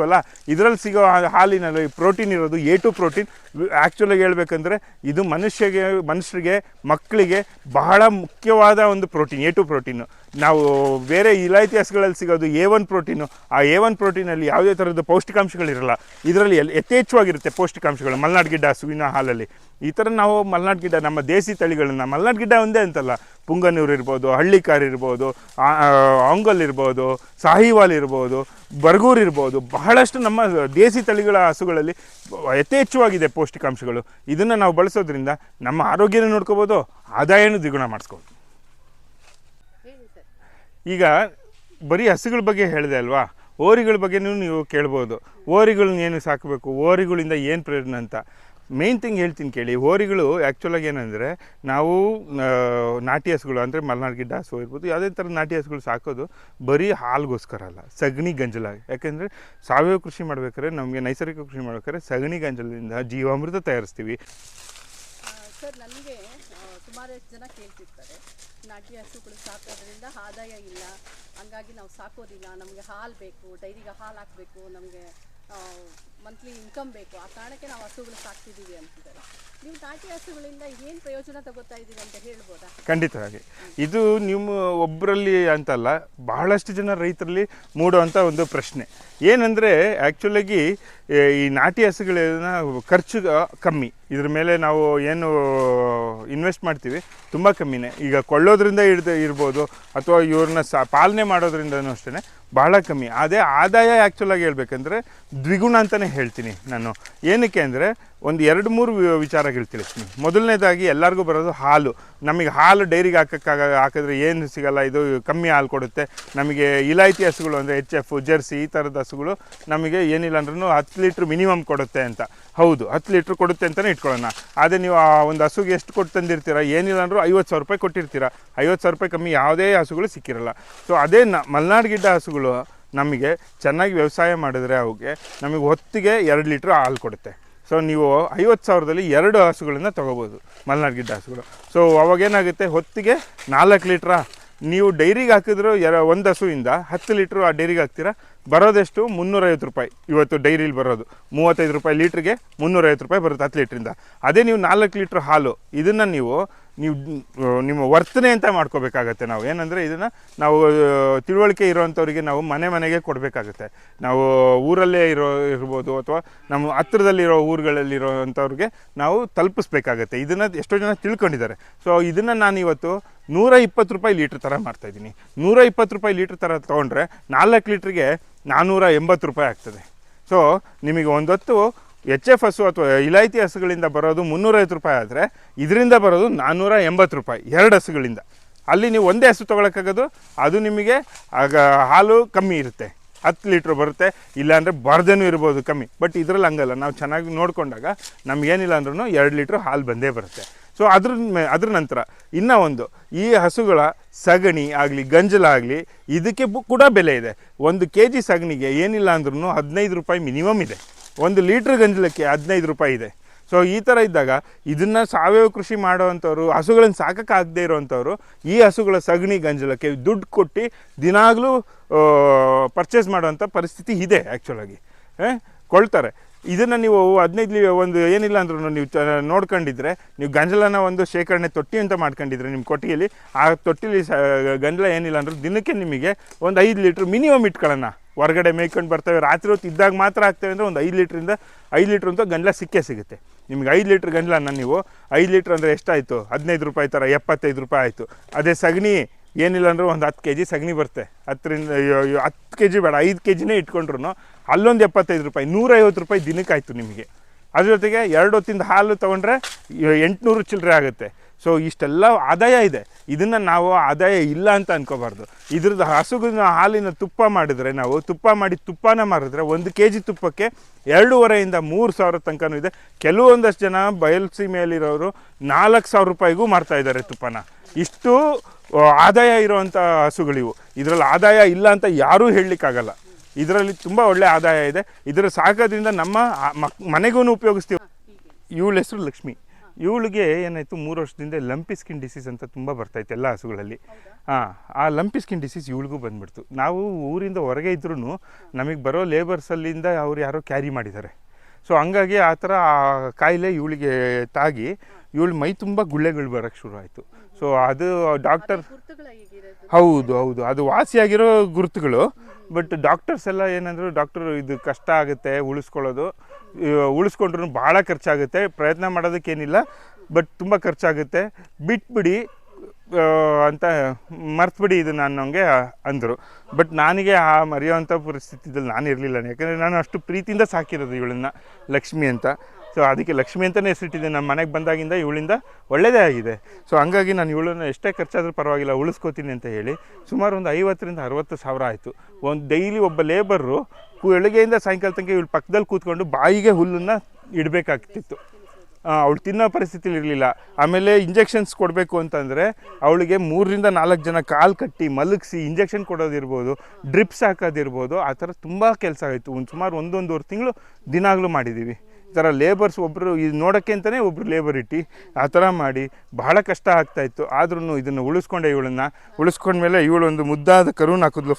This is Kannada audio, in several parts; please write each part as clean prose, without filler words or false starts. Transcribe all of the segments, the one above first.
ಅಲ್ಲ, ಇದರಲ್ಲಿ ಸಿಗೋ ಹಾಲಿನಲ್ಲಿ ಪ್ರೋಟೀನ್ ಇರೋದು A2 ಪ್ರೋಟೀನ್. ಆ್ಯಕ್ಚುಲಾಗಿ ಹೇಳ್ಬೇಕಂದ್ರೆ ಇದು ಮನುಷ್ಯರಿಗೆ ಮಕ್ಕಳಿಗೆ ಬಹಳ ಮುಖ್ಯವಾದ ಒಂದು ಪ್ರೋಟೀನ್ A2 ಪ್ರೋಟೀನು. ನಾವು ಬೇರೆ ಇಲಾಯ್ತಿ ಹಸುಗಳಲ್ಲಿ ಸಿಗೋದು A1 ಪ್ರೋಟೀನು. ಆ A1 ಪ್ರೋಟೀನಲ್ಲಿ ಯಾವುದೇ ಥರದ ಪೌಷ್ಟಿಕಾಂಶಗಳಿರಲ್ಲ. ಇದರಲ್ಲಿ ಯಥೇಚ್ಛವಾಗಿರುತ್ತೆ ಪೌಷ್ಟಿಕಾಂಶಗಳು ಮಲೆನಾಡು ಗಿಡ್ಡ ಹಸುವಿನ ಹಾಲಲ್ಲಿ. ಈ ಥರ ನಾವು ಮಲೆನಾಡು ಗಿಡ್ಡ ನಮ್ಮ ದೇಸಿ ತಳಿಗಳನ್ನ, ಮಲೆನಾಡು ಗಿಡ್ಡ ಒಂದೇ ಅಂತಲ್ಲ, ಪುಂಗನೂರು ಇರ್ಬೋದು, ಹಳ್ಳಿಕಾರ್ ಇರ್ಬೋದು, ಆಂಗಲ್ ಇರ್ಬೋದು, ಸಾಹಿವಾಲ್ ಇರ್ಬೋದು, ಬರ್ಗೂರ್ ಇರ್ಬೋದು, ಬಹಳಷ್ಟು ನಮ್ಮ ದೇಸಿ ತಳಿಗಳ ಹಸುಗಳಲ್ಲಿ ಯಥೇಚ್ಛವಾಗಿದೆ ಪೌಷ್ಟಿಕಾಂಶಗಳು. ಇದನ್ನು ನಾವು ಬಳಸೋದ್ರಿಂದ ನಮ್ಮ ಆರೋಗ್ಯನ ನೋಡ್ಕೋಬೋದು, ಆದಾಯನೂ ದ್ವಿಗುಣ ಮಾಡಿಸ್ಕೋಬೋದು. ಈಗ ಬರೀ ಹಸುಗಳ ಬಗ್ಗೆ ಹೇಳಿದೆ ಅಲ್ವಾ, ಓರಿಗಳ ಬಗ್ಗೆನೂ ನೀವು ಕೇಳ್ಬೋದು. ಓರಿಗಳನ್ನ ಏನು ಸಾಕಬೇಕು, ಓರಿಗಳಿಂದ ಏನು ಪ್ರಯೋಜನ ಅಂತ. ಮೇನ್ ಥಿಂಗ್ ಹೇಳ್ತೀನಿ ಕೇಳಿ. ಓರಿಗಳು ಆ್ಯಕ್ಚುಲಾಗಿ ಏನಂದರೆ, ನಾವು ನಾಟಿ ಹಸುಗಳು ಅಂದರೆ ಮಲೆನಾಡು ಗಿಡ್ಡ ಹಸು ಇರ್ಬೋದು, ಯಾವುದೇ ಥರ ನಾಟಿ ಹಸುಗಳು ಸಾಕೋದು ಬರೀ ಹಾಲಿಗೋಸ್ಕರ ಅಲ್ಲ, ಸಗಣಿ ಗಂಜಲಾಗಿ. ಯಾಕೆಂದರೆ ಸಾವಯವ ಕೃಷಿ ಮಾಡ್ಬೇಕಾದ್ರೆ, ನಮಗೆ ನೈಸರ್ಗಿಕ ಕೃಷಿ ಮಾಡ್ಬೇಕಾದ್ರೆ ಸಗಣಿ ಗಂಜಲದಿಂದ ಜೀವಾಮೃತ ತಯಾರಿಸ್ತೀವಿ. ಸರ್, ನನಗೆ ಸುಮಾರಷ್ಟು ಜನ ಕೇಳ್ತಿರ್ತಾರೆ, ನಾಟಿ ಹಸುಗಳು ಸಾಕೋದ್ರಿಂದ ಆದಾಯ ಇಲ್ಲ, ಹಂಗಾಗಿ ನಾವು ಸಾಕೋದಿಲ್ಲ, ನಮಗೆ ಹಾಲು ಬೇಕು, ಡೈರಿಗೆ ಹಾಲು ಹಾಕಬೇಕು, ನಮಗೆ ಮಂತ್ಲಿ ಇನ್ಕಮ್ ಬೇಕು, ಆ ಕಾರಣಕ್ಕೆ ನಾವು ಹಸುಗಳು ಸಾಕ್ತಿದ್ದೀವಿ ಅಂತಿದ್ದಾರೆ. ನೀವು ನಾಟಿ ಹಸುಗಳಿಂದ ಏನು ಪ್ರಯೋಜನ ತಗೋತಾ ಇದ್ದೀವಿ ಅಂತ ಹೇಳ್ಬೋದಾ? ಖಂಡಿತವಾಗಿ. ಇದು ನಿಮ್ಮ ಒಬ್ಬರಲ್ಲಿ ಅಂತಲ್ಲ, ಬಹಳಷ್ಟು ಜನ ರೈತರಲ್ಲಿ ಮೂಡುವಂಥ ಒಂದು ಪ್ರಶ್ನೆ ಏನಂದರೆ, ಆ್ಯಕ್ಚುಲಾಗಿ ಈ ನಾಟಿ ಹಸುಗಳನ್ನ ಖರ್ಚು ಕಮ್ಮಿ, ಇದ್ರ ಮೇಲೆ ನಾವು ಏನು ಇನ್ವೆಸ್ಟ್ ಮಾಡ್ತೀವಿ ತುಂಬ ಕಮ್ಮಿನೇ. ಈಗ ಕೊಳ್ಳೋದ್ರಿಂದ ಇರ್ಬೋದು, ಅಥವಾ ಇವ್ರನ್ನ ಪಾಲನೆ ಮಾಡೋದ್ರಿಂದನೂ ಅಷ್ಟೇ ಬಹಳ ಕಮ್ಮಿ. ಅದೇ ಆದಾಯ ಆ್ಯಕ್ಚುಲಾಗಿ ಹೇಳ್ಬೇಕಂದ್ರೆ ದ್ವಿಗುಣ ಅಂತಲೇ ಹೇಳ್ತೀನಿ ನಾನು. ಏನಕ್ಕೆ ಅಂದರೆ ಒಂದು 2-3 ವಿಚಾರಗಳು ತಿಳಿಸ್ತೀನಿ. ಮೊದಲನೇದಾಗಿ ಎಲ್ಲರಿಗೂ ಬರೋದು ಹಾಲು. ನಮಗೆ ಹಾಲು ಡೈರಿಗೆ ಹಾಕಿದ್ರೆ ಏನು ಸಿಗಲ್ಲ, ಇದು ಕಮ್ಮಿ ಹಾಲು ಕೊಡುತ್ತೆ. ನಮಗೆ ಇಲಾಯ್ತಿ ಹಸುಗಳು ಅಂದರೆ HF, ಜರ್ಸಿ ಈ ಥರದ ಹಸುಗಳು ನಮಗೆ ಏನಿಲ್ಲ ಅಂದ್ರೂ 10 ಲೀಟ್ರ್ ಮಿನಿಮಮ್ ಕೊಡುತ್ತೆ ಅಂತ. ಹೌದು, 10 ಲೀಟ್ರ್ ಕೊಡುತ್ತೆ ಅಂತಲೇ ಇಟ್ಕೊಳ್ಳೋಣ. ಆದರೆ ನೀವು ಆ ಒಂದು ಹಸುಗೆ ಎಷ್ಟು ಕೊಟ್ಟು ತಂದಿರ್ತೀರ, ಏನಿಲ್ಲ ಅಂದರೂ 50,000 ರೂಪಾಯಿ ಕೊಟ್ಟಿರ್ತೀರ. 50,000 ರೂಪಾಯಿ ಕಮ್ಮಿ ಯಾವುದೇ ಹಸುಗಳು ಸಿಕ್ಕಿರಲ್ಲ. ಸೊ ಅದೇ ಮಲೆನಾಡು ಗಿಡ್ಡ ಹಸುಗಳು ನಮಗೆ ಚೆನ್ನಾಗಿ ವ್ಯವಸಾಯ ಮಾಡಿದ್ರೆ ಅವಕ್ಕೆ ನಮಗೆ ಹೊತ್ತಿಗೆ 2 ಲೀಟ್ರ್ ಹಾಲು ಕೊಡುತ್ತೆ. ಸೊ ನೀವು 50,000ದಲ್ಲಿ 2 ಹಸುಗಳನ್ನು ತೊಗೋಬೋದು, ಮಲೆನಾಡು ಗಿಡ್ಡ ಹಸುಗಳು. ಸೊ ಅವಾಗೇನಾಗುತ್ತೆ, ಹೊತ್ತಿಗೆ 4 ಲೀಟ್ರಾ. ನೀವು ಡೈರಿಗೆ ಹಾಕಿದ್ರು ಒಂದು ಹಸುವಿಂದ 10 ಲೀಟ್ರು ಆ ಡೈರಿಗೆ ಹಾಕ್ತೀರಾ, ಬರೋದೆಷ್ಟು 350 ರೂಪಾಯಿ. ಇವತ್ತು ಡೈರಿಲಿ ಬರೋದು 35 ರೂಪಾಯಿ ಲೀಟ್ರಿಗೆ, 350 ರೂಪಾಯಿ ಬರುತ್ತೆ 10 ಲೀಟ್ರಿಂದ. ಅದೇ ನೀವು 4 ಲೀಟ್ರ್ ಹಾಲು, ಇದನ್ನು ನೀವು ನಿಮ್ಮ ವರ್ತನೆ ಅಂತ ಮಾಡ್ಕೋಬೇಕಾಗತ್ತೆ. ನಾವು ಏನಂದರೆ ಇದನ್ನು ನಾವು ತಿಳುವಳಿಕೆ ಇರೋವಂಥವ್ರಿಗೆ ನಾವು ಮನೆಗೆ ಕೊಡಬೇಕಾಗತ್ತೆ. ನಾವು ಊರಲ್ಲೇ ಇರ್ಬೋದು, ಅಥವಾ ನಮ್ಮ ಹತ್ರದಲ್ಲಿರೋ ಊರುಗಳಲ್ಲಿರೋವಂಥವ್ರಿಗೆ ನಾವು ತಲುಪಿಸ್ಬೇಕಾಗತ್ತೆ. ಇದನ್ನು ಎಷ್ಟೋ ಜನ ತಿಳ್ಕೊಂಡಿದ್ದಾರೆ. ಸೊ ಇದನ್ನು ನಾನು ಇವತ್ತು 120 ರೂಪಾಯಿ ಲೀಟ್ರ್ ಥರ ಮಾಡ್ತಾಯಿದ್ದೀನಿ. 120 ರೂಪಾಯಿ ಲೀಟ್ರ್ ಥರ ತೊಗೊಂಡ್ರೆ 4 ಲೀಟ್ರಿಗೆ 480 ರೂಪಾಯಿ ಆಗ್ತದೆ. ಸೊ ನಿಮಗೆ ಒಂದೊತ್ತು HF ಹಸು ಅಥವಾ ಇಲಾಯ್ತಿ ಹಸುಗಳಿಂದ ಬರೋದು 350 ರೂಪಾಯಿ ಆದರೆ, ಇದರಿಂದ ಬರೋದು 480 ರೂಪಾಯಿ 2 ಹಸುಗಳಿಂದ. ಅಲ್ಲಿ ನೀವು ಒಂದೇ ಹಸು ತೊಗೊಳಕ್ಕಾಗೋದು, ಅದು ನಿಮಗೆ ಆಗ ಹಾಲು ಕಮ್ಮಿ ಇರುತ್ತೆ, 10 ಲೀಟ್ರ್ ಬರುತ್ತೆ, ಇಲ್ಲಾಂದರೆ ಬರ್ದೇನೂ ಇರ್ಬೋದು ಕಮ್ಮಿ. ಬಟ್ ಇದರಲ್ಲಿ ಹಂಗಲ್ಲ, ನಾವು ಚೆನ್ನಾಗಿ ನೋಡಿಕೊಂಡಾಗ ನಮಗೇನಿಲ್ಲ ಅಂದ್ರೂ 2 ಲೀಟ್ರ್ ಹಾಲು ಬಂದೇ ಬರುತ್ತೆ. ಸೊ ಅದ್ರ ನಂತರ ಇನ್ನೂ ಒಂದು, ಈ ಹಸುಗಳ ಸಗಣಿ ಆಗಲಿ ಗಂಜಲಾಗಲಿ ಇದಕ್ಕೆ ಕೂಡ ಬೆಲೆ ಇದೆ. 1 kg ಸಗಣಿಗೆ ಏನಿಲ್ಲ ಅಂದ್ರೂ 15 ರೂಪಾಯಿ ಮಿನಿಮಮ್ ಇದೆ. 1 ಲೀಟ್ರ್ ಗಂಜಲಕ್ಕೆ 15 ರೂಪಾಯಿ ಇದೆ. ಸೊ ಈ ಥರ ಇದ್ದಾಗ ಇದನ್ನು ಸಾವಯವ ಕೃಷಿ ಮಾಡೋವಂಥವ್ರು, ಹಸುಗಳನ್ನು ಸಾಕೋಕ್ಕಾಗದೇ ಇರೋವಂಥವ್ರು ಈ ಹಸುಗಳ ಸಗಣಿ ಗಂಜಲಕ್ಕೆ ದುಡ್ಡು ಕೊಟ್ಟು ದಿನಾಗಲೂ ಪರ್ಚೇಸ್ ಮಾಡೋವಂಥ ಪರಿಸ್ಥಿತಿ ಇದೆ. ಆ್ಯಕ್ಚುಲಾಗಿ ಕೊಳ್ತಾರೆ. ಇದನ್ನು ನೀವು 15 ಒಂದು ಏನಿಲ್ಲ ಅಂದ್ರೂ ನೀವು ನೋಡ್ಕೊಂಡಿದ್ರೆ, ನೀವು ಗಂಜಲನ ಒಂದು ಶೇಖರಣೆ ತೊಟ್ಟಿ ಅಂತ ಮಾಡ್ಕೊಂಡಿದ್ರೆ ನಿಮ್ಮ ಕೊಟ್ಟಿಗೆಯಲ್ಲಿ, ಆ ತೊಟ್ಟಿಲಿ ಗಂಜಲ ಏನಿಲ್ಲ ಅಂದರೂ ದಿನಕ್ಕೆ ನಿಮಗೆ ಒಂದು 5 ಲೀಟ್ರ್ ಮಿನಿಮಮ್ ಇಟ್ಕೊಳ್ಳೋಣ. ಹೊರಗಡೆ ಮೇಯ್ಕೊಂಡು ಬರ್ತವೆ, ರಾತ್ರಿ ಹೊತ್ತು ಇದ್ದಾಗ ಮಾತ್ರ ಆಗ್ತವೆ ಅಂದರೆ ಒಂದು 5 ಲೀಟ್ರಿಂದ 5 ಲೀಟ್ರ್ ಅಂತ ಗಂಜಲ ಸಿಗುತ್ತೆ. ನಿಮ್ಗೆ 5 ಲೀಟ್ರ್ ಗಂಜಲನ ನೀವು 5 ಲೀಟ್ರ್ ಅಂದರೆ ಎಷ್ಟಾಯಿತು, 15 ರೂಪಾಯಿ ಥರ 75 ರೂಪಾಯಿ ಆಯಿತು. ಅದೇ ಸಗಣಿ ಏನಿಲ್ಲ ಅಂದರೂ ಒಂದು 10 kg ಸಗಣಿ ಬರುತ್ತೆ. 10 kg ಬೇಡ, 5 kgನೇ ಇಟ್ಕೊಂಡ್ರು ಅಲ್ಲೊಂದು 75 ರೂಪಾಯಿ, 150 ರೂಪಾಯಿ ದಿನಕ್ಕಾಯ್ತು ನಿಮಗೆ. ಅದ್ರ ಜೊತೆಗೆ 2 ಹೊತ್ತಿಂದ ಹಾಲು ತೊಗೊಂಡ್ರೆ 800 ಚಿಲ್ಲರೆ ಆಗುತ್ತೆ. ಸೊ ಇಷ್ಟೆಲ್ಲ ಆದಾಯ ಇದೆ. ಇದನ್ನು ನಾವು ಆದಾಯ ಇಲ್ಲ ಅಂತ ಅನ್ಕೋಬಾರ್ದು. ಇದ್ರದ್ದು ಹಸುವಿನ ಹಾಲಿನ ತುಪ್ಪ ಮಾಡಿದ್ರೆ, ನಾವು ತುಪ್ಪನ ಮಾರಿದ್ರೆ 1 kg ತುಪ್ಪಕ್ಕೆ 2,500-3,000 ತನಕನೂ ಇದೆ. ಕೆಲವೊಂದಷ್ಟು ಜನ ಬಯಲುಸೀಮೆಯಲ್ಲಿರೋರು 4,000 ರೂಪಾಯಿಗೂ ಮಾರ್ತಾಯಿದ್ದಾರೆ ತುಪ್ಪನ. ಇಷ್ಟು ಆದಾಯ ಇರುವಂಥ ಹಸುಗಳಿವು. ಇದರಲ್ಲಿ ಆದಾಯ ಇಲ್ಲ ಅಂತ ಯಾರೂ ಹೇಳಲಿಕ್ಕಾಗಲ್ಲ. ಇದರಲ್ಲಿ ತುಂಬ ಒಳ್ಳೆ ಆದಾಯ ಇದೆ. ಇದರ ಸಾಕೋದ್ರಿಂದ ನಮ್ಮ ಮನೆಗೂ ಉಪಯೋಗಿಸ್ತೀವಿ. ಇವಳ ಹೆಸರು ಲಕ್ಷ್ಮಿ. ಇವಳಿಗೆ ಏನಾಯಿತು 3 ವರ್ಷದಿಂದ ಲಂಪಿ ಸ್ಕಿನ್ ಡಿಸೀಸ್ ಅಂತ ತುಂಬ ಬರ್ತಾಯಿತ್ತು ಎಲ್ಲ ಹಸುಗಳಲ್ಲಿ. ಆ ಲಂಪಿ ಸ್ಕಿನ್ ಡಿಸೀಸ್ ಇವಳಿಗೂ ಬಂದ್ಬಿಡ್ತು. ನಾವು ಊರಿಂದ ಹೊರಗೆ ಇದ್ರೂ ನಮಗೆ ಬರೋ ಲೇಬರ್ಸಲ್ಲಿಂದ ಅವ್ರು ಯಾರೋ ಕ್ಯಾರಿ ಮಾಡಿದ್ದಾರೆ. ಸೊ ಹಂಗಾಗಿ ಆ ಥರ ಆ ಕಾಯಿಲೆ ಇವಳಿಗೆ ತಾಗಿ ಇವಳು ಮೈ ತುಂಬ ಗುಳ್ಳೆಗಳು ಬರೋಕ್ಕೆ ಶುರು ಆಯಿತು. ಸೊ ಅದು ಡಾಕ್ಟರ್ ಹೌದು ಅದು ವಾಸಿಯಾಗಿರೋ ಗುರುತುಗಳು. ಬಟ್ ಡಾಕ್ಟರ್ಸ್ ಎಲ್ಲ ಏನಂದ್ರು, ಡಾಕ್ಟರ್ ಇದು ಕಷ್ಟ ಆಗುತ್ತೆ ಉಳಿಸ್ಕೊಳ್ಳೋದು, ಉಳಿಸ್ಕೊಂಡ್ರೂ ಭಾಳ ಖರ್ಚಾಗುತ್ತೆ, ಪ್ರಯತ್ನ ಮಾಡೋದಕ್ಕೇನಿಲ್ಲ ಬಟ್ ತುಂಬ ಖರ್ಚಾಗುತ್ತೆ, ಬಿಟ್ಬಿಡಿ ಅಂತ ಮರ್ತುಬಿಡಿ ಇದು ನಾನು ನನಗೆ ಅಂದರು. ಬಟ್ ನನಗೆ ಆ ಮರೆಯೋವಂಥ ಪರಿಸ್ಥಿತಿದಲ್ಲಿ ನಾನು ಇರಲಿಲ್ಲ. ಯಾಕಂದರೆ ನಾನು ಅಷ್ಟು ಪ್ರೀತಿಯಿಂದ ಸಾಕಿರೋದು ಇವಳನ್ನು, ಲಕ್ಷ್ಮಿ ಅಂತ. ಸೊ ಅದಕ್ಕೆ ಲಕ್ಷ್ಮಿ ಅಂತಲೇ ಹೆಸರಿಟ್ಟಿದ್ದೆ. ನಮ್ಮ ಮನೆಗೆ ಬಂದಾಗಿಂದ ಇವಳಿಂದ ಒಳ್ಳೆಯದೇ ಆಗಿದೆ. ಸೊ ಹಂಗಾಗಿ ನಾನು ಇವಳನ್ನು ಎಷ್ಟೇ ಖರ್ಚಾದರೂ ಪರವಾಗಿಲ್ಲ ಉಳಿಸ್ಕೋತೀನಿ ಅಂತ ಹೇಳಿ ಸುಮಾರು ಒಂದು 50,000 to 60,000 ಆಯಿತು. ಒಂದು ಡೈಲಿ ಒಬ್ಬ ಲೇಬರು ಬೆಳಗ್ಗೆಯಿಂದ ಸಾಯಂಕಾಲ ತನಕ ಇವಳು ಪಕ್ಕದಲ್ಲಿ ಕೂತ್ಕೊಂಡು ಬಾಯಿಗೆ ಹುಲ್ಲನ್ನು ಇಡಬೇಕಾಗ್ತಿತ್ತು. ಅವಳು ತಿನ್ನೋ ಪರಿಸ್ಥಿತಿಲಿ ಇರಲಿಲ್ಲ. ಆಮೇಲೆ ಇಂಜೆಕ್ಷನ್ಸ್ ಕೊಡಬೇಕು ಅಂತಂದರೆ ಅವಳಿಗೆ 3 to 4 ಜನ ಕಾಲು ಕಟ್ಟಿ ಮಲಗಿಸಿ ಇಂಜೆಕ್ಷನ್ ಕೊಡೋದಿರ್ಬೋದು, ಡ್ರಿಪ್ಸ್ ಹಾಕೋದಿರ್ಬೋದು, ಆ ಥರ ತುಂಬ ಕೆಲಸ ಆಯಿತು. ಸುಮಾರು 1-1.5 ತಿಂಗಳು ದಿನಾಗಲೂ ಮಾಡಿದ್ದೀವಿ. ಈ ಥರ ಲೇಬರ್ಸ್ ಒಬ್ಬರು ಇದು ನೋಡೋಕ್ಕೆ ಅಂತಲೇ ಒಬ್ಬರು ಲೇಬರ್ ಇಟ್ಟು ಆ ಥರ ಮಾಡಿ ಬಹಳ ಕಷ್ಟ ಆಗ್ತಾಯಿತ್ತು. ಆದ್ರೂ ಇದನ್ನು ಉಳಿಸ್ಕೊಂಡೆ. ಇವಳನ್ನು ಉಳಿಸ್ಕೊಂಡ್ಮೇಲೆ ಇವಳು ಒಂದು ಮುದ್ದಾದ ಕರುನ ಹಾಕಿದ್ಲು.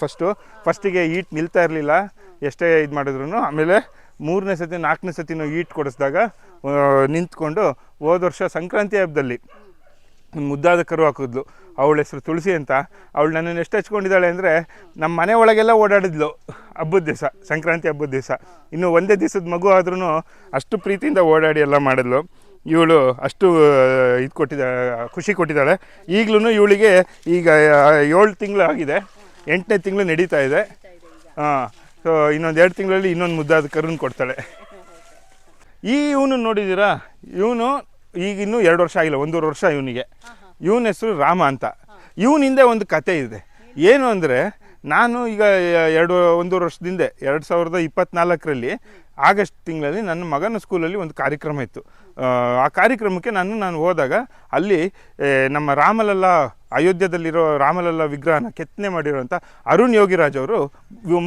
ಫಸ್ಟಿಗೆ ಈಟ್ ನಿಲ್ತಾ ಇರಲಿಲ್ಲ ಎಷ್ಟೇ ಇದು ಮಾಡಿದ್ರು. ಆಮೇಲೆ 3ನೇ ಸತಿ 4ನೇ ಸತಿನೂ ಈಟ್ ಕೊಡಿಸಿದಾಗ ನಿಂತ್ಕೊಂಡು ಹೋದ ವರ್ಷ ಸಂಕ್ರಾಂತಿ ಹಬ್ಬದಲ್ಲಿ ಒಂದು ಮುದ್ದಾದ ಕರು ಹಾಕಿದ್ಲು. ಅವಳ ಹೆಸರು ತುಳಸಿ ಅಂತ. ಅವಳು ನನ್ನನ್ನು ಎಷ್ಟು ಹಚ್ಕೊಂಡಿದ್ದಾಳೆ ಅಂದರೆ ನಮ್ಮ ಮನೆ ಒಳಗೆಲ್ಲ ಓಡಾಡಿದ್ಲು ಹಬ್ಬದ ದಿವಸ, ಸಂಕ್ರಾಂತಿ ಹಬ್ಬದ ದಿವಸ. ಇನ್ನು ಒಂದೇ ದಿವಸದ ಮಗು ಆದ್ರೂ ಅಷ್ಟು ಪ್ರೀತಿಯಿಂದ ಓಡಾಡಿ ಎಲ್ಲ ಮಾಡಿದ್ಲು. ಇವಳು ಅಷ್ಟು ಇದು ಖುಷಿ ಕೊಟ್ಟಿದ್ದಾಳೆ. ಈಗಲೂ ಇವಳಿಗೆ ಈಗ 7 ತಿಂಗಳು ಆಗಿದೆ, 8ನೇ ತಿಂಗಳು ನಡೀತಾ ಇದೆ. ಸೊ ಇನ್ನೊಂದು 2 ತಿಂಗಳಲ್ಲಿ ಇನ್ನೊಂದು ಮುದ್ದಾದ ಕರುನ ಕೊಡ್ತಾಳೆ. ಇವನು ನೋಡಿದ್ದೀರಾ, ಇವನು ಈಗಿನ್ನೂ 2 ವರ್ಷ ಆಗಿಲ್ಲ, 1.5 ವರ್ಷ ಇವನಿಗೆ. ಇವನ ಹೆಸರು ರಾಮ ಅಂತ. ಇವನಿಂದ ಒಂದು ಕತೆ ಇದೆ. ಏನು ಅಂದರೆ, ನಾನು ಈಗ 1.5 ವರ್ಷದಿಂದ 2024ರಲ್ಲಿ ಆಗಸ್ಟ್ ತಿಂಗಳಲ್ಲಿ ನನ್ನ ಮಗನ ಸ್ಕೂಲಲ್ಲಿ ಒಂದು ಕಾರ್ಯಕ್ರಮ ಇತ್ತು. ಆ ಕಾರ್ಯಕ್ರಮಕ್ಕೆ ನಾನು ಹೋದಾಗ ಅಲ್ಲಿ ನಮ್ಮ ರಾಮಲಲ್ಲಾ, ಅಯೋಧ್ಯದಲ್ಲಿರೋ ರಾಮಲಲ್ಲಾ ವಿಗ್ರಹನ ಕೆತ್ತನೆ ಮಾಡಿರೋಂಥ ಅರುಣ್ ಯೋಗಿರಾಜ್ ಅವರು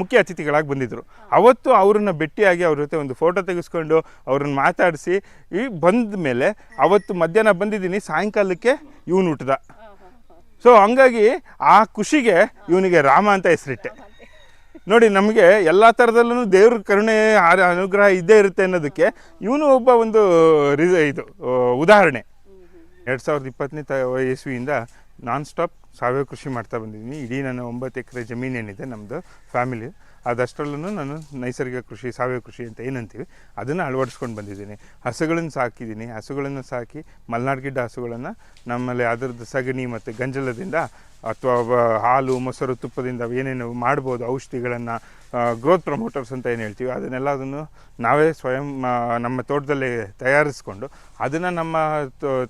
ಮುಖ್ಯ ಅತಿಥಿಗಳಾಗಿ ಬಂದಿದ್ದರು. ಅವತ್ತು ಅವ್ರನ್ನ ಭೇಟಿಯಾಗಿ ಅವ್ರ ಜೊತೆ ಒಂದು ಫೋಟೋ ತೆಗೆಸ್ಕೊಂಡು ಅವ್ರನ್ನ ಮಾತಾಡಿಸಿ ಬಂದ ಮೇಲೆ ಅವತ್ತು ಮಧ್ಯಾಹ್ನ ಬಂದಿದ್ದೀನಿ, ಸಾಯಂಕಾಲಕ್ಕೆ ಇವನು ಹುಟ್ಟಿದ. ಸೊ ಹಂಗಾಗಿ ಆ ಖುಷಿಗೆ ಇವನಿಗೆ ರಾಮ ಅಂತ ಹೆಸರಿಟ್ಟೆ. ನೋಡಿ, ನಮಗೆ ಎಲ್ಲ ಥರದಲ್ಲೂ ದೇವ್ರ ಕರುಣೆ ಅನುಗ್ರಹ ಇದ್ದೇ ಇರುತ್ತೆ ಅನ್ನೋದಕ್ಕೆ ಇವನು ಒಬ್ಬ ಒಂದು ಇದು ಉದಾಹರಣೆ. 2020ನೇ ಇಸ್ವಿಯಿಂದ ನಾನ್ ಸ್ಟಾಪ್ ಸಾವಯವ ಕೃಷಿ ಮಾಡ್ತಾ ಬಂದಿದ್ದೀನಿ. ಇಡೀ ನನ್ನ 9 ಎಕರೆ ಜಮೀನೇನಿದೆ ನಮ್ಮದು ಫ್ಯಾಮಿಲಿ, ಅದಷ್ಟರಲ್ಲೂ ನಾನು ನೈಸರ್ಗಿಕ ಕೃಷಿ, ಸಾವಯವ ಕೃಷಿ ಅಂತ ಏನಂತೀವಿ ಅದನ್ನು ಅಳವಡಿಸ್ಕೊಂಡು ಬಂದಿದ್ದೀನಿ. ಹಸುಗಳನ್ನು ಸಾಕಿದ್ದೀನಿ. ಹಸುಗಳನ್ನು ಸಾಕಿ ಮಲೆನಾಡು ಗಿಡ್ಡ ಹಸುಗಳನ್ನು ನಮ್ಮಲ್ಲಿ ಅದರದ್ದು ಸಗಣಿ ಮತ್ತು ಗಂಜಲದಿಂದ ಅಥವಾ ಹಾಲು, ಮೊಸರು, ತುಪ್ಪದಿಂದ ಏನೇನು ಮಾಡ್ಬೋದು, ಔಷಧಿಗಳನ್ನು, ಗ್ರೋತ್ ಪ್ರಮೋಟರ್ಸ್ ಅಂತ ಏನು ಹೇಳ್ತೀವಿ, ಅದನ್ನೆಲ್ಲದನ್ನು ನಾವೇ ಸ್ವಯಂ ನಮ್ಮ ತೋಟದಲ್ಲೇ ತಯಾರಿಸ್ಕೊಂಡು ಅದನ್ನು ನಮ್ಮ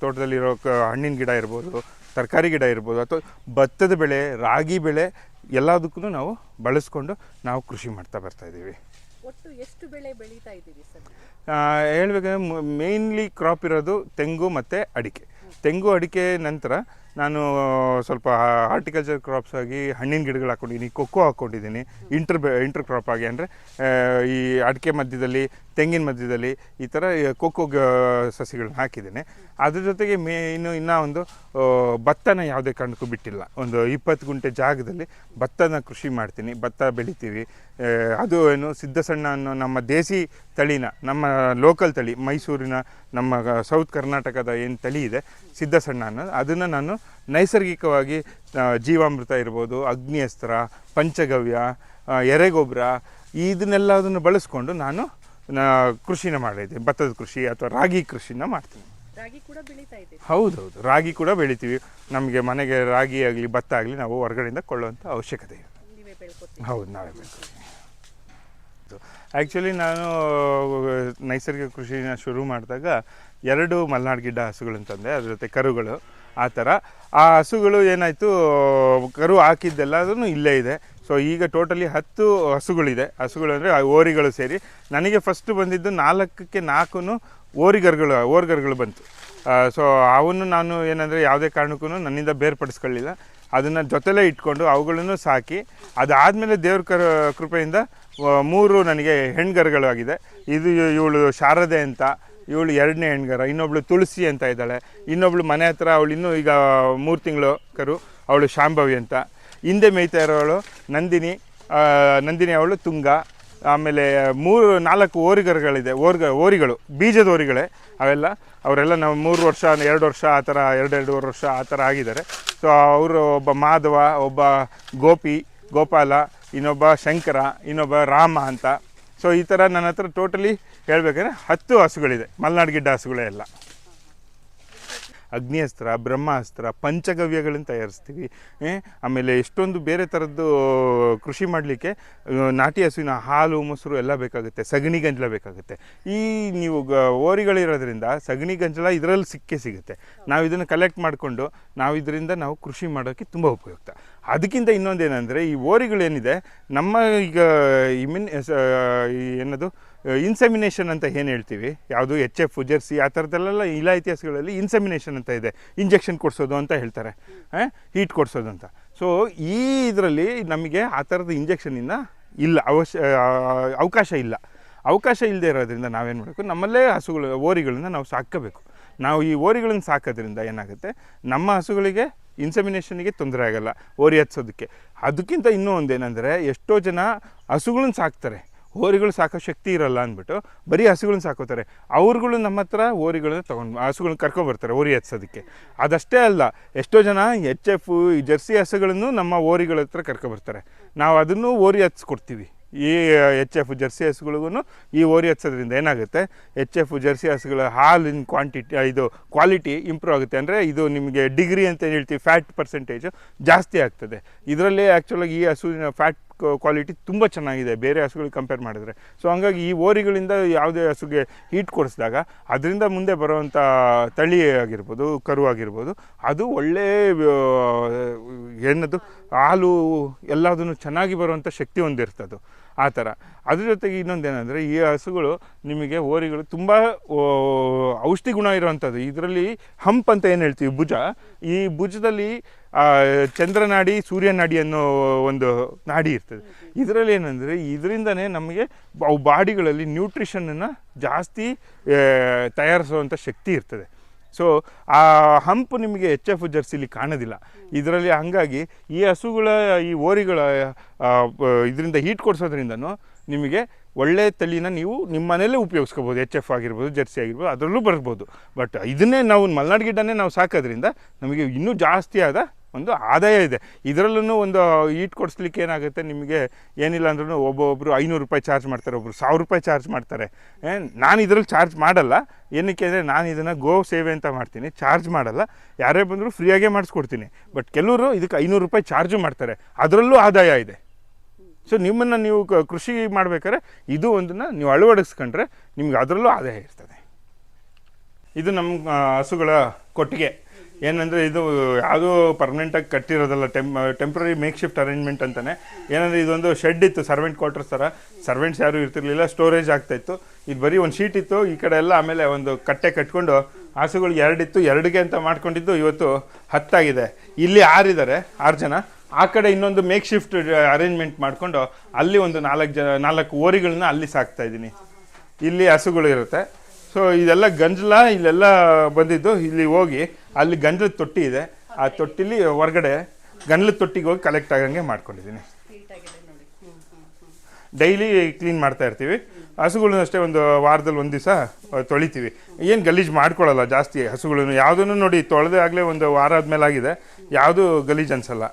ತೋಟದಲ್ಲಿರೋ ಹಣ್ಣಿನ ಗಿಡ ಇರ್ಬೋದು, ತರಕಾರಿ ಗಿಡ ಇರ್ಬೋದು, ಅಥವಾ ಭತ್ತದ ಬೆಳೆ, ರಾಗಿ ಬೆಳೆ ಎಲ್ಲದಕ್ಕೂ ನಾವು ಬಳಸ್ಕೊಂಡು ನಾವು ಕೃಷಿ ಮಾಡ್ತಾ ಬರ್ತಾಯಿದ್ದೀವಿ. ಒಟ್ಟು ಎಷ್ಟು ಬೆಳೆ ಬೆಳೀತಾ ಇದ್ದೀವಿ ಸರ್? ಹೇಳ್ಬೇಕಂದ್ರೆ ಮೇಯ್ನ್ಲಿ ಕ್ರಾಪ್ ಇರೋದು ತೆಂಗು ಮತ್ತು ಅಡಿಕೆ. ತೆಂಗು ಅಡಿಕೆ ನಂತರ ನಾನು ಸ್ವಲ್ಪ ಹಾರ್ಟಿಕಲ್ಚರ್ ಕ್ರಾಪ್ಸ್ ಆಗಿ ಹಣ್ಣಿನ ಗಿಡಗಳು ಹಾಕ್ಕೊಂಡಿದ್ದೀನಿ, ಕೊಕ್ಕೋ ಹಾಕ್ಕೊಂಡಿದ್ದೀನಿ. ಇಂಟರ್ ಕ್ರಾಪ್ ಆಗಿ ಅಂದರೆ ಈ ಅಡಿಕೆ ಮಧ್ಯದಲ್ಲಿ, ತೆಂಗಿನ ಮಧ್ಯದಲ್ಲಿ ಈ ಥರ ಕೊಕ್ಕೋ ಸಸಿಗಳನ್ನ ಹಾಕಿದ್ದೇನೆ. ಅದ್ರ ಜೊತೆಗೆ ಇನ್ನೂ ಒಂದು ಭತ್ತನ ಯಾವುದೇ ಕಾರಣಕ್ಕೂ ಬಿಟ್ಟಿಲ್ಲ. ಒಂದು 20 ಗುಂಟೆ ಜಾಗದಲ್ಲಿ ಭತ್ತನ ಕೃಷಿ ಮಾಡ್ತೀನಿ, ಭತ್ತ ಬೆಳಿತೀವಿ. ಅದು ಏನು ಸಿದ್ಧಸಣ್ಣ ಅನ್ನೋ ನಮ್ಮ ದೇಸಿ ತಳಿನ, ನಮ್ಮ ಲೋಕಲ್ ತಳಿ, ಮೈಸೂರಿನ ನಮ್ಮ ಸೌತ್ ಕರ್ನಾಟಕದ ಏನು ತಳಿ ಇದೆ ಸಿದ್ಧಸಣ್ಣ ಅನ್ನೋದು, ಅದನ್ನು ನಾನು ನೈಸರ್ಗಿಕವಾಗಿ ಜೀವಾಮೃತ ಇರ್ಬೋದು, ಅಗ್ನಿಯಸ್ತ್ರ, ಪಂಚಗವ್ಯ, ಎರೆಗೊಬ್ಬರ ಇದನ್ನೆಲ್ಲದನ್ನು ಬಳಸ್ಕೊಂಡು ನಾನು ಕೃಷಿನ ಮಾಡಿದ್ದೆ. ಭತ್ತದ ಕೃಷಿ ಅಥವಾ ರಾಗಿ ಕೃಷಿನ ಮಾಡ್ತೀನಿ. ರಾಗಿ ಕೂಡ ಬೆಳೀತಾ ಇದೆ? ಹೌದೌದು, ರಾಗಿ ಕೂಡ ಬೆಳಿತೀವಿ. ನಮಗೆ ಮನೆಗೆ ರಾಗಿ ಆಗಲಿ ಭತ್ತ ಆಗಲಿ ನಾವು ಹೊರಗಡೆಯಿಂದ ಕೊಳ್ಳುವಂಥ ಅವಶ್ಯಕತೆ ಇದೆ. ಹೌದು, ನಾವೇ ಬೆಳ್ಕೊತೀವಿ. ಆ್ಯಕ್ಚುಲಿ ನಾನು ನೈಸರ್ಗಿಕ ಕೃಷಿನ ಶುರು ಮಾಡಿದಾಗ 2 ಮಲೆನಾಡು ಗಿಡ್ಡ ಹಸುಗಳಂತಂದೆ, ಅದ್ರ ಜೊತೆ ಕರುಗಳು. ಆ ಥರ ಆ ಹಸುಗಳು ಏನಾಯಿತು, ಕರು ಹಾಕಿದ್ದೆಲ್ಲದೂ ಇಲ್ಲೇ ಇದೆ. ಸೊ ಈಗ ಟೋಟಲಿ 10 ಹಸುಗಳಿದೆ. ಹಸುಗಳು ಅಂದರೆ ಓರಿಗಳು ಸೇರಿ ನನಗೆ ಫಸ್ಟ್ ಬಂದಿದ್ದು 4ಕ್ಕೆ 4 ಓರ್ಗರುಗಳು ಬಂತು. ಸೊ ಅವನ್ನು ನಾನು ಏನಂದರೆ ಯಾವುದೇ ಕಾರಣಕ್ಕೂ ನನ್ನಿಂದ ಬೇರ್ಪಡಿಸ್ಕೊಳ್ಳಿಲ್ಲ. ಅದನ್ನು ಜೊತೆಲೇ ಇಟ್ಕೊಂಡು ಅವುಗಳನ್ನು ಸಾಕಿ, ಅದಾದಮೇಲೆ ದೇವ್ರ ಕೃಪೆಯಿಂದ 3 ನನಗೆ ಹೆಣ್ಗರುಗಳಾಗಿದೆ. ಇವಳು ಶಾರದೆ ಅಂತ, ಇವಳು ಎರಡನೇ ಹೆಣ್ಗರ, ಇನ್ನೊಬ್ಳು ತುಳಸಿ ಅಂತ ಇದ್ದಾಳೆ, ಇನ್ನೊಬ್ಳು ಮನೆ ಹತ್ರ ಅವಳು ಇನ್ನೂ ಈಗ 3 ತಿಂಗಳು ಕರು, ಅವಳು ಶಾಂಭವಿ ಅಂತ. ಹಿಂದೆ ಮೇಯ್ತಾ ಇರೋವಳು ನಂದಿನಿ, ನಂದಿನಿ ಅವಳು ತುಂಗ. ಆಮೇಲೆ 3-4 ಓರಿಗರುಗಳಿದೆ, ಓರಿಗಳು ಬೀಜದ ಓರಿಗಳೇ ಅವೆಲ್ಲ. ಅವರೆಲ್ಲ ನಾವು 3 ವರ್ಷ 2 ವರ್ಷ ಆ ಥರ 2-2.5 ವರ್ಷ ಆ ಥರ ಆಗಿದ್ದಾರೆ. ಸೊ ಅವರು ಒಬ್ಬ ಮಾಧವ, ಒಬ್ಬ ಗೋಪಾಲ, ಇನ್ನೊಬ್ಬ ಶಂಕರ, ಇನ್ನೊಬ್ಬ ರಾಮ ಅಂತ. ಸೊ ಈ ಥರ ನನ್ನ ಹತ್ರ ಟೋಟಲಿ ಹೇಳ್ಬೇಕಾದ್ರೆ 10 ಹಸುಗಳಿದೆ, ಮಲೆನಾಡು ಗಿಡ್ಡ ಹಸುಗಳೇ ಎಲ್ಲ. ಅಗ್ನಿಅಸ್ತ್ರ, ಬ್ರಹ್ಮಾಸ್ತ್ರ, ಪಂಚಗವ್ಯಗಳನ್ನು ತಯಾರಿಸ್ತೀವಿ. ಆಮೇಲೆ ಎಷ್ಟೊಂದು ಬೇರೆ ಥರದ್ದು ಕೃಷಿ ಮಾಡಲಿಕ್ಕೆ ನಾಟಿ ಹಸುವಿನ ಹಾಲು, ಮೊಸರು ಎಲ್ಲ ಬೇಕಾಗುತ್ತೆ, ಸಗಣಿ ಗಂಜಲ ಬೇಕಾಗುತ್ತೆ. ಈ ನೀವು ಓರಿಗಳಿರೋದ್ರಿಂದ ಸಗಣಿ ಗಂಜಲ ಇದರಲ್ಲಿ ಸಿಗುತ್ತೆ. ನಾವು ಇದನ್ನು ಕಲೆಕ್ಟ್ ಮಾಡಿಕೊಂಡು ನಾವು ಕೃಷಿ ಮಾಡೋಕ್ಕೆ ತುಂಬ ಉಪಯುಕ್ತ. ಅದಕ್ಕಿಂತ ಇನ್ನೊಂದೇನೆಂದರೆ, ಈ ಓರಿಗಳೇನಿದೆ ನಮ್ಮ ಈಗ ಏನದು ಇನ್ಸೆಮಿನೇಷನ್ ಅಂತ ಏನು ಹೇಳ್ತೀವಿ, ಯಾವುದು HF, ಜೆರ್ಸಿ ಆ ಥರದ್ದೆಲ್ಲ ಇಲಾಯಿತಿ ಹಸುಗಳಲ್ಲಿ ಇನ್ಸೆಮಿನೇಷನ್ ಅಂತ ಇದೆ, ಇಂಜೆಕ್ಷನ್ ಕೊಡಿಸೋದು ಅಂತ ಹೇಳ್ತಾರೆ, ಹೀಟ್ ಕೊಡಿಸೋದು ಅಂತ. ಸೊ ಈ ಇದರಲ್ಲಿ ನಮಗೆ ಆ ಥರದ ಇಂಜೆಕ್ಷನಿಂದ ಇಲ್ಲ, ಅವಕಾಶ ಇಲ್ಲದೆ ಇರೋದ್ರಿಂದ ನಾವೇನು ಮಾಡಬೇಕು, ನಮ್ಮಲ್ಲೇ ಓರಿಗಳನ್ನ ನಾವು ಸಾಕಬೇಕು. ನಾವು ಈ ಓರಿಗಳನ್ನು ಸಾಕೋದ್ರಿಂದ ಏನಾಗುತ್ತೆ, ನಮ್ಮ ಹಸುಗಳಿಗೆ ಇನ್ಸೆಮಿನೇಷನ್ಗೆ ತೊಂದರೆ ಆಗಲ್ಲ, ಓರಿ ಹತ್ಸೋದಕ್ಕೆ. ಅದಕ್ಕಿಂತ ಇನ್ನೂ ಒಂದೇನೆಂದರೆ, ಎಷ್ಟೋ ಜನ ಹಸುಗಳನ್ನ ಸಾಕ್ತಾರೆ, ಓರಿಗಳು ಸಾಕೋ ಶಕ್ತಿ ಇರೋಲ್ಲ ಅಂದ್ಬಿಟ್ಟು ಬರೀ ಹಸುಗಳನ್ನ ಸಾಕೋತಾರೆ. ಅವ್ರುಗಳು ನಮ್ಮ ಹತ್ರ ಓರಿಗಳನ್ನ ಹಸುಗಳನ್ನ ಕರ್ಕೊಬರ್ತಾರೆ ಓರಿ ಹತ್ಸೋದಕ್ಕೆ. ಅದಷ್ಟೇ ಅಲ್ಲ, ಎಷ್ಟೋ ಜನ HF, ಜೆರ್ಸಿ ಹಸುಗಳನ್ನು ನಮ್ಮ ಓರಿಗಳ ಹತ್ರ ಕರ್ಕೊಬರ್ತಾರೆ. ನಾವು ಅದನ್ನು ಓರಿ ಹತ್ಸ್ಕೊಡ್ತೀವಿ. ಈ HF, ಜೆರ್ಸಿ ಹಸುಗಳಿಗೂ ಈ ಓರಿ ಹತ್ಸೋದ್ರಿಂದ ಏನಾಗುತ್ತೆ, HF, ಜೆರ್ಸಿ ಹಸುಗಳ ಹಾಲಿನ ಕ್ವಾಲಿಟಿ ಇಂಪ್ರೂವ್ ಆಗುತ್ತೆ. ಅಂದರೆ ಇದು ನಿಮಗೆ ಡಿಗ್ರಿ ಅಂತ ಹೇಳ್ತೀವಿ, ಫ್ಯಾಟ್ ಪರ್ಸೆಂಟೇಜು ಜಾಸ್ತಿ ಆಗ್ತದೆ. ಇದರಲ್ಲಿ ಆ್ಯಕ್ಚುಲಾಗಿ ಈ ಹಸುವಿನ ಫ್ಯಾಟ್ ಕ್ವಾಲಿಟಿ ತುಂಬ ಚೆನ್ನಾಗಿದೆ ಬೇರೆ ಹಸುಗಳಿಗೆ ಕಂಪೇರ್ ಮಾಡಿದರೆ. ಸೊ ಹಂಗಾಗಿ ಈ ಓರಿಗಳಿಂದ ಯಾವುದೇ ಹಸುಗೆ ಹೀಟ್ ಕೊಡಿಸಿದಾಗ ಅದರಿಂದ ಮುಂದೆ ಬರುವಂಥ ತಳಿ ಆಗಿರ್ಬೋದು, ಕರು ಆಗಿರ್ಬೋದು, ಅದು ಒಳ್ಳೆ ಏನದು ಹಾಲು ಎಲ್ಲದನ್ನು ಚೆನ್ನಾಗಿ ಬರುವಂಥ ಶಕ್ತಿ ಹೊಂದಿರ್ತದೆ ಆ ಥರ. ಅದ್ರ ಜೊತೆಗೆ ಇನ್ನೊಂದೇನೆಂದರೆ, ಈ ಹಸುಗಳು ನಿಮಗೆ ಓರಿಗಳು ತುಂಬ ಔಷಧಿ ಗುಣ ಇರುವಂಥದ್ದು. ಇದರಲ್ಲಿ ಹಂಪ್ ಅಂತ ಏನು ಹೇಳ್ತೀವಿ, ಭುಜ, ಈ ಭುಜದಲ್ಲಿ ಚಂದ್ರನಾಡಿ, ಸೂರ್ಯನಾಡಿ ಅನ್ನೋ ಒಂದು ನಾಡಿ ಇರ್ತದೆ. ಇದರಲ್ಲಿ ಏನಂದರೆ, ಇದರಿಂದನೇ ನಮಗೆ ಅವು ಬಾಡಿಗಳಲ್ಲಿ ನ್ಯೂಟ್ರಿಷನನ್ನು ಜಾಸ್ತಿ ತಯಾರಿಸುವಂಥ ಶಕ್ತಿ ಇರ್ತದೆ. ಸೊ ಆ ಹಂಪು ನಿಮಗೆ HF, ಜೆರ್ಸಿಲಿ ಕಾಣೋದಿಲ್ಲ ಇದರಲ್ಲಿ. ಹಾಗಾಗಿ ಈ ಹಸುಗಳ, ಈ ಓರಿಗಳ ಇದರಿಂದ ಹೀಟ್ ಕೊಡಿಸೋದ್ರಿಂದನೂ ನಿಮಗೆ ಒಳ್ಳೆಯ ತಳಿನ ನೀವು ನಿಮ್ಮ ಮನೆಯಲ್ಲೇ ಉಪಯೋಗಿಸ್ಕೋಬೋದು. HF ಆಗಿರ್ಬೋದು, ಜೆರ್ಸಿ ಆಗಿರ್ಬೋದು, ಅದರಲ್ಲೂ ಬರ್ಬೋದು. ಬಟ್ ಇದನ್ನೇ ನಾವು ಮಲೆನಾಡು ಗಿಡ್ಡನೇ ನಾವು ಸಾಕೋದ್ರಿಂದ ನಮಗೆ ಇನ್ನೂ ಜಾಸ್ತಿ ಆದ ಒಂದು ಆದಾಯ ಇದೆ. ಇದರಲ್ಲೂ ಒಂದು ಹೀಟ್ ಕೊಡಿಸ್ಲಿಕ್ಕೆ ಏನಾಗುತ್ತೆ, ನಿಮಗೆ ಏನಿಲ್ಲ ಅಂದ್ರೂ ಒಬ್ಬೊಬ್ಬರು 500 ರೂಪಾಯಿ ಚಾರ್ಜ್ ಮಾಡ್ತಾರೆ, ಒಬ್ಬರು 1000 ರೂಪಾಯಿ ಚಾರ್ಜ್ ಮಾಡ್ತಾರೆ. ನಾನು ಇದರಲ್ಲಿ ಚಾರ್ಜ್ ಮಾಡಲ್ಲ. ಏನಕ್ಕೆ ಅಂದರೆ, ನಾನು ಇದನ್ನು ಗೋ ಸೇವೆ ಅಂತ ಮಾಡ್ತೀನಿ, ಚಾರ್ಜ್ ಮಾಡಲ್ಲ. ಯಾರೇ ಬಂದರೂ ಫ್ರೀಯಾಗೇ ಮಾಡಿಸ್ಕೊಡ್ತೀನಿ. ಬಟ್ ಕೆಲವರು ಇದಕ್ಕೆ 500 ರೂಪಾಯಿ ಚಾರ್ಜು ಮಾಡ್ತಾರೆ, ಅದರಲ್ಲೂ ಆದಾಯ ಇದೆ. ಸೊ ನಿಮ್ಮನ್ನು ನೀವು ಕೃಷಿ ಮಾಡ್ಬೇಕಾದ್ರೆ ಇದು ಒಂದನ್ನು ನೀವು ಅಳವಡಿಸ್ಕೊಂಡ್ರೆ ನಿಮ್ಗೆ ಅದರಲ್ಲೂ ಆದಾಯ ಇರ್ತದೆ. ಇದು ನಮ್ಮ ಹಸುಗಳ ಕೊಟ್ಟಿಗೆ. ಏನಂದರೆ, ಇದು ಯಾವುದೂ ಪರ್ಮನೆಂಟಾಗಿ ಕಟ್ಟಿರೋದಲ್ಲ, ಟೆಂಪ್ರರಿ ಮೇಕ್ ಶಿಫ್ಟ್ ಅರೇಂಜ್ಮೆಂಟ್ ಅಂತಲೇ. ಏನಂದರೆ, ಇದೊಂದು ಶೆಡ್ ಇತ್ತು, ಸರ್ವೆಂಟ್ ಕ್ವಾರ್ಟರ್ಸ್ ಥರ. ಸರ್ವೆಂಟ್ಸ್ ಯಾರೂ ಇರ್ತಿರ್ಲಿಲ್ಲ, ಸ್ಟೋರೇಜ್ ಆಗ್ತಾಯಿತ್ತು. ಇದು ಬರೀ ಒಂದು ಶೀಟ್ ಇತ್ತು ಈ ಕಡೆ ಎಲ್ಲ. ಆಮೇಲೆ ಒಂದು ಕಟ್ಟೆ ಕಟ್ಕೊಂಡು ಹಸುಗಳು 2 ಇತ್ತು, 2ಗೆ ಅಂತ ಮಾಡ್ಕೊಂಡಿದ್ದು ಇವತ್ತು 10 ಆಗಿದೆ. ಇಲ್ಲಿ 6 ಇದ್ದಾರೆ, 6 ಜನ. ಆ ಕಡೆ ಇನ್ನೊಂದು ಮೇಕ್ ಶಿಫ್ಟ್ ಅರೇಂಜ್ಮೆಂಟ್ ಮಾಡಿಕೊಂಡು ಅಲ್ಲಿ ಒಂದು 4 ಓರಿಗಳನ್ನ ಅಲ್ಲಿ ಸಾಕ್ತಾಯಿದ್ದೀನಿ. ಇಲ್ಲಿ ಹಸುಗಳು ಇರುತ್ತೆ. ಸೊ ಇದೆಲ್ಲ ಗಂಜಲ ಇಲ್ಲೆಲ್ಲ ಬಂದಿದ್ದು. ಇಲ್ಲಿ ಹೋಗಿ ಅಲ್ಲಿ ಗಂಜಲದ ತೊಟ್ಟಿ ಇದೆ, ಆ ತೊಟ್ಟಿಲಿ ಹೊರಗಡೆ ಗಂಜಲದ ತೊಟ್ಟಿಗೆ ಹೋಗಿ ಕಲೆಕ್ಟ್ ಆಗಂಗೆ ಮಾಡ್ಕೊಂಡಿದ್ದೀನಿ. ಡೈಲಿ ಕ್ಲೀನ್ ಮಾಡ್ತಾ ಇರ್ತೀವಿ. ಹಸುಗಳನ್ನ ಅಷ್ಟೇ ಒಂದು ವಾರದಲ್ಲಿ 1 ದಿವಸ ತೊಳಿತೀವಿ. ಏನು ಗಲೀಜು ಮಾಡ್ಕೊಳ್ಳಲ್ಲ ಜಾಸ್ತಿ ಹಸುಗಳನ್ನು. ಯಾವುದನ್ನು ನೋಡಿ ತೊಳೆದೇ ಆಗಲೇ ಒಂದು ವಾರ ಆದಮೇಲೆ ಆಗಿದೆ, ಯಾವುದೂ ಗಲೀಜು ಅನಿಸಲ್ಲ.